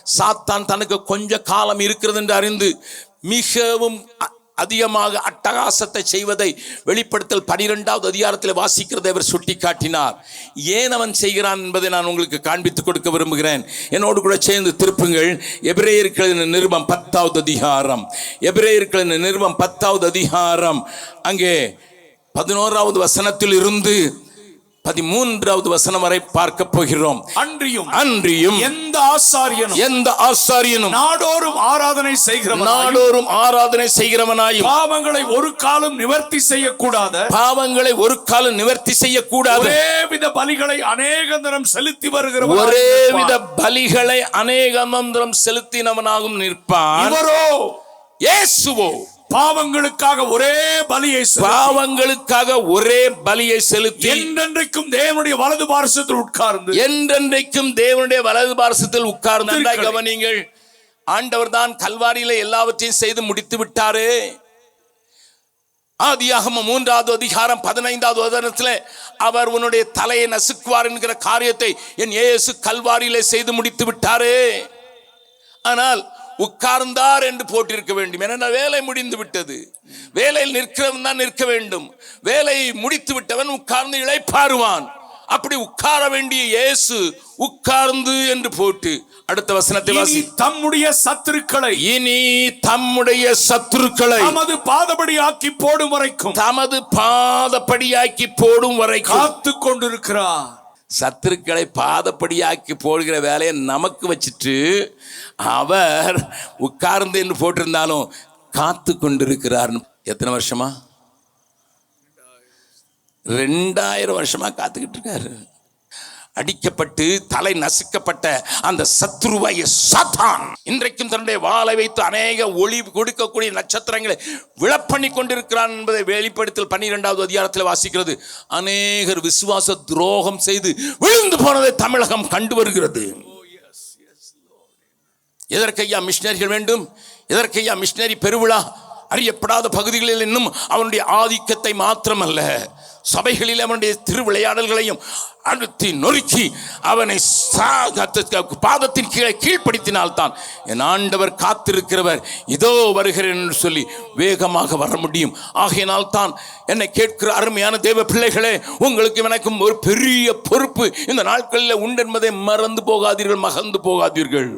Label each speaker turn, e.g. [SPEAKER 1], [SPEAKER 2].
[SPEAKER 1] சாத்தான் தனக்கு கொஞ்ச காலம் இருக்கிறது என்று அறிந்து மிகவும் அதிகமாக அட்டகாசத்தை செய்வதை வெளிப்படுத்தல் 12வது அதிகாரத்தில் வாசிக்கிறதை அவர் சுட்டி காட்டினார். ஏன் அவன் செய்கிறான் என்பதை நான் உங்களுக்கு காண்பித்துக் கொடுக்க விரும்புகிறேன். என்னோடு கூட சேர்ந்து திருப்புங்கள். எபிரேயர்களின் நிருபம் 10வது அதிகாரம். எபிரேயர்களின் நிருபம் 10வது அதிகாரம் அங்கே 11வது வசனத்தில் இருந்து 13வது வசனம் வரை பார்க்க போகிறோம். அன்றியும் எந்த ஆசாரியனும் நாடோறும் ஆராதனை செய்கிறவனாயும்
[SPEAKER 2] பாவங்களை ஒரு காலம் நிவர்த்தி செய்யக்கூடாத ஒரேவித பலிகளை அநேகந்தரம்
[SPEAKER 1] செலுத்தினவனாகவும் நிற்பான்.
[SPEAKER 2] இவரோ
[SPEAKER 1] இயேசுவோ
[SPEAKER 2] பாவங்களுக்காக ஒரே பலியை செலுத்தி என்றென்றைக்கும் தேவனுடைய வலது பார்சத்தில் உட்கார்ந்து கவனிங்கள். ஆண்டவர் தான் கல்வாரியில எல்லாவற்றையும் செய்து முடித்து விட்டாரே. ஆதியாகமம் 3வது அதிகாரம் 15வது வசனத்திலே அவர் உன்னுடைய தலையை நசுக்குவார் என்கிற காரியத்தை என் இயேசு கல்வாரியிலே செய்து முடித்து விட்டாரே. ஆனால் உட்கார்ந்தார் என்று போட்டிருக்க வேண்டும். ஏன்னா வேலை முடிந்து விட்டது. வேலையில் நிற்கிறவன் தான் நிற்க வேண்டும். வேலையை முடித்து விட்டவன் உட்கார்ந்து இளைப்பாறுவான். அப்படி உட்கார வேண்டிய இயேசு உட்கார்ந்து என்று போட்டு அடுத்த வசனத்தை வாசி. தம்முடைய சத்துருக்களை
[SPEAKER 1] தமது பாதபடியாக்கி போடும் வரைக்கும்
[SPEAKER 2] காத்து கொண்டிருக்கிறார்.
[SPEAKER 1] சத்துருக்களை பாதப்படியாக்கி போடுகிற வேலையை நமக்கு வச்சுட்டு அவர் உட்கார்ந்து என்று போட்டிருந்தாலும் காத்து கொண்டிருக்கிறார். எத்தனை வருஷமா? 2000 வருஷமா காத்துக்கிட்டு இருக்காரு. அடிக்கப்பட்டு தலை நசுக்கப்பட்ட அந்த சத்ருவாய சாத்தான் இன்றைக்கும் தன்னுடைய வாளை வைத்து அநேக ஒளி கொடுக்கக்கூடிய நட்சத்திரங்களை விழப்பண்ணி கொண்டிருக்கிறான் என்பதை வெளிப்படுத்தல் 12வது அதிகாரத்தில் வாசிக்கிறது. அநேகர் விசுவாச துரோகம் செய்து விழுந்து போனதை தமிழகம் கண்டு வருகிறது. எதற்கையா மிஷினரிகள் வேண்டும்? எதற்கையா மிஷினரி பெருவிழா? அறியப்படாத பகுதிகளில் இன்னும் அவனுடைய ஆதிக்கத்தை மாத்திரமல்ல, சபைகளில் அவனுடைய திருவிளையாடல்களையும் அழுத்தி நொறுக்கி அவனை பாதத்தின் கீழே கீழ்ப்படுத்தினால்தான் என் ஆண்டவர் காத்திருக்கிறவர் இதோ வருகிறேன் என்று சொல்லி வேகமாக வர முடியும். ஆகையினால் தான் என்னை கேட்கிற அருமையான தேவ பிள்ளைகளே, உங்களுக்கு எனக்கும் ஒரு பெரிய பொறுப்பு இந்த நாட்களில் உண்டு என்பதை மறந்து போகாதீர்கள், மகந்து போகாதீர்கள்.